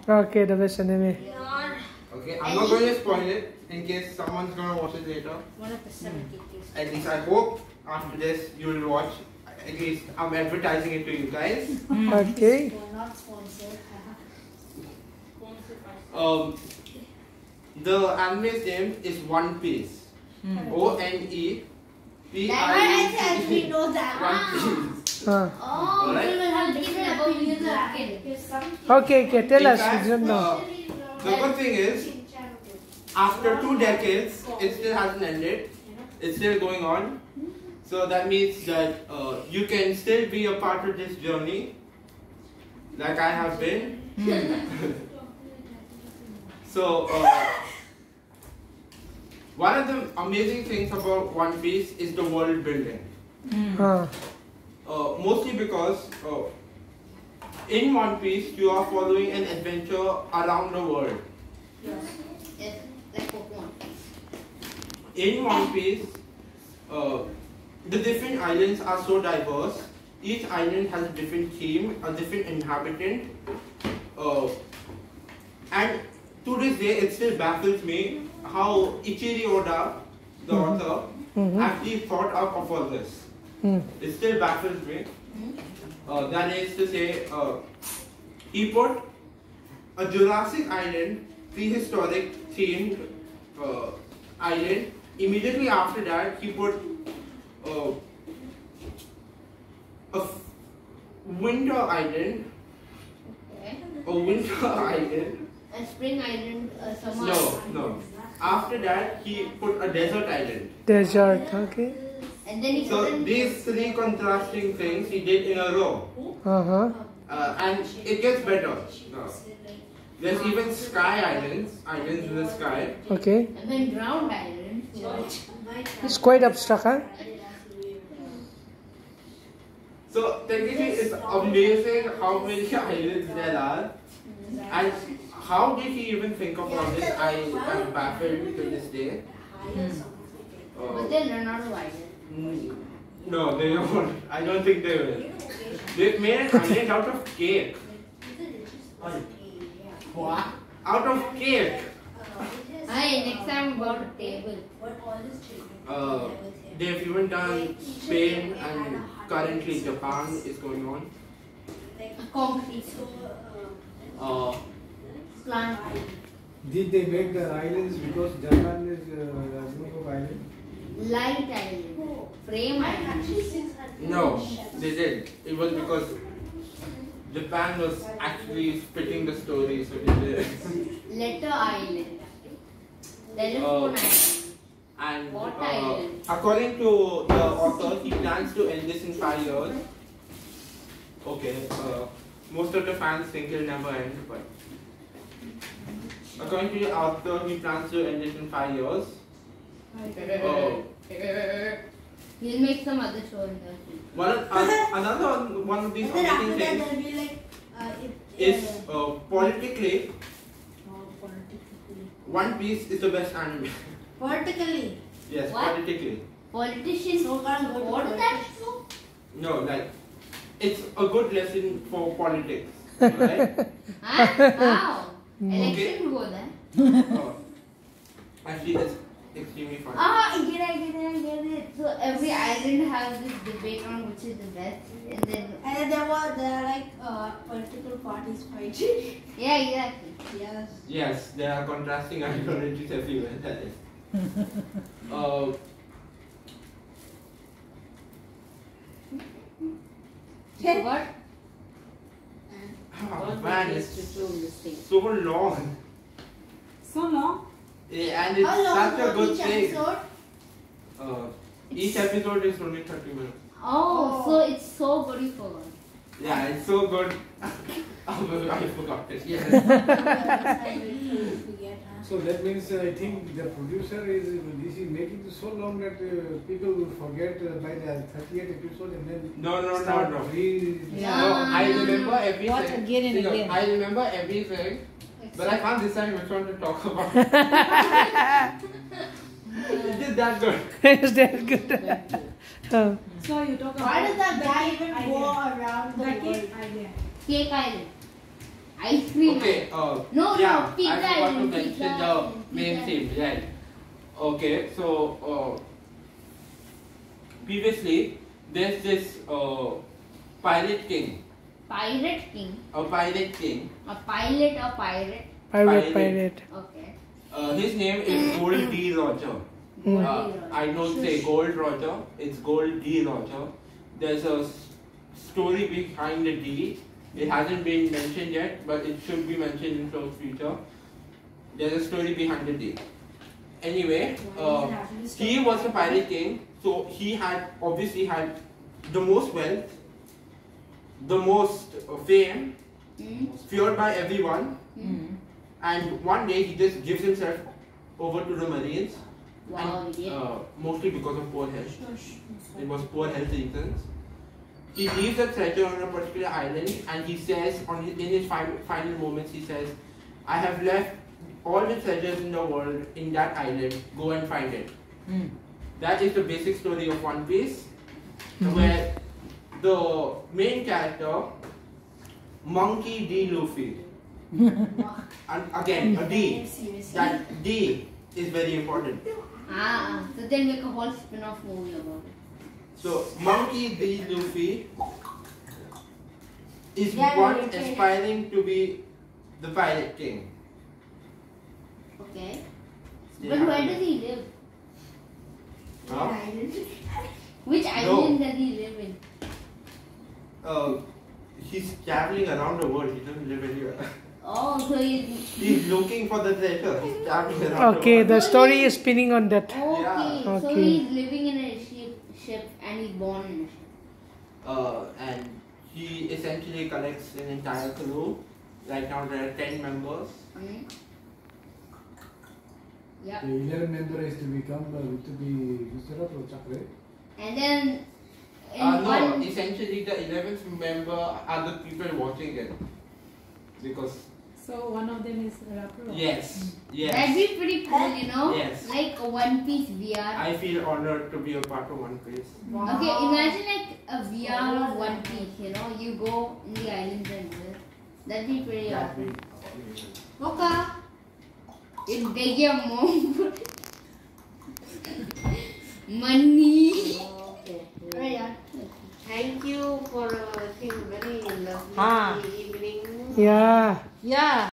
Okay, the best anime. Okay, I'm not going to spoil it in case someone's going to watch it later. At least I hope after this you will watch. At least I'm advertising it to you guys. Okay. Not sponsored. The anime's name is One Piece. O-N-E-P-I-E-C-E. I know that. One Piece. Oh, Alright. we will have different opinions. Okay, tell In us. fact, We don't know. the good thing is, after 2 decades, it still hasn't ended. It's still going on. So that means that you can still be a part of this journey, like I have been. So, one of the amazing things about One Piece is the world building. Mostly because in One Piece you are following an adventure around the world. Yes, like Pokemon. In One Piece, the different islands are so diverse. Each island has a different theme, a different inhabitant, and to this day it still baffles me how Ichiri Oda, the author, actually thought up of all this. It still baffles me. That is to say, he put a Jurassic Island, prehistoric themed island. Immediately after that, he put a winter island. Okay. A winter island. And Spring Island, Summer No. After that, he put a desert island. Desert, okay. And then he So these 3 contrasting things he did in a row. And it gets better. There's even sky islands in the sky. Okay. And then Ground Island. It's quite abstract, huh? So technically it's amazing how many islands there are. And how did he even think of all this? I am baffled to this day. But then run out of island. No, they don't. I don't think they will. They've made an island out of cake. What? Out of cake. Hey, next time about a table. They've even done Spain and currently Japan is going on. Concrete. Plant. Did they make the islands because Japan is a group of islands? Light Island. Frame Island. No, they did. It was because Japan was actually spitting the story, so they did. Letter Island. Telephone Island. And What island? according to the author, he plans to end this in 5 years. Okay, most of the fans think it'll never end, but according to the author, he plans to end it in 5 years. He'll make some other show in the future. Another one of these amazing things is politically, One Piece is the best anime. Politically. Yes, What? politically. Politicians support that show? No, like, it's a good lesson for politics, right? Huh? How? Election go there. Actually, it's extremely fun. Ah, I get it. So every island has this debate on which is the best, and then there are like political parties fighting. yeah, exactly. Yes. Yes, there are contrasting ideologies everywhere, that is. So what? Oh, man, it's so long. So long. Yeah, and it's How long such a was good each thing. episode? Each episode is only 30 minutes. Oh, so it's so good you forgot. Yeah, it's so good. I forgot it. Yes. So that means I think the producer is making it so long that people will forget by the 30th episode and then No. No, I remember everything. Watch again and again. I remember everything, but I can't decide which one to talk about. It is that good. Is that good? So you talk about Why does that guy even idea. go around the The world? cake idea. Cake Island. Ice cream. Okay. No, yeah, Pizza I forgot to Island, mention Pizza the Island, main Pizza theme, right? Okay, so previously there's this pirate king. Pirate king. A pirate king. A pilot or pirate? Pirate. Okay. His name is Gold D. Roger. I don't say Gold Roger, it's Gold D. Roger. There's a story behind the D. It hasn't been mentioned yet, but it should be mentioned in close future. There's a story behind the D. Anyway, he was a pirate king, so he had obviously had the most wealth, the most fame, feared by everyone, and one day he just gives himself over to the Marines. Wow, And, mostly because of poor health. It was poor health reasons. He leaves the treasure on a particular island, and he says, in his final moments, he says, "I have left all the treasures in the world in that island. Go and find it." That is the basic story of One Piece, where the main character, Monkey D. Luffy, and again a D. That D is very important. So they'll make a whole spin-off movie about it. So, Monkey D. Luffy is Yeah, one okay. aspiring to be the pirate king. Okay. Yeah. But where does he live? Huh? Which No. island does he live in? He's traveling around the world. He doesn't live anywhere. Oh, so He's looking for the treasure. He's traveling around Okay, the the world. story is spinning on that. Okay, Yeah. so Okay. he's living in a ship and he's born in a ship. And he essentially collects an entire crew. Right now there are 10 members. Yeah. The 11 member is to become to be Mr. or Chakra. And then in No, one essentially the 11th member are the people watching it. Because, So one of them is Rapro. yes, that'd be pretty cool, you know? Yes. Like a One Piece VR. I feel honored to be a part of One Piece. Okay, imagine like a VR of One Piece, you know? You go in the islands and live. That'd be pretty That'd be awesome. amazing. Okay. It'd take your mom. Money. Right. Thank you for a very lovely evening. Yeah. Yeah.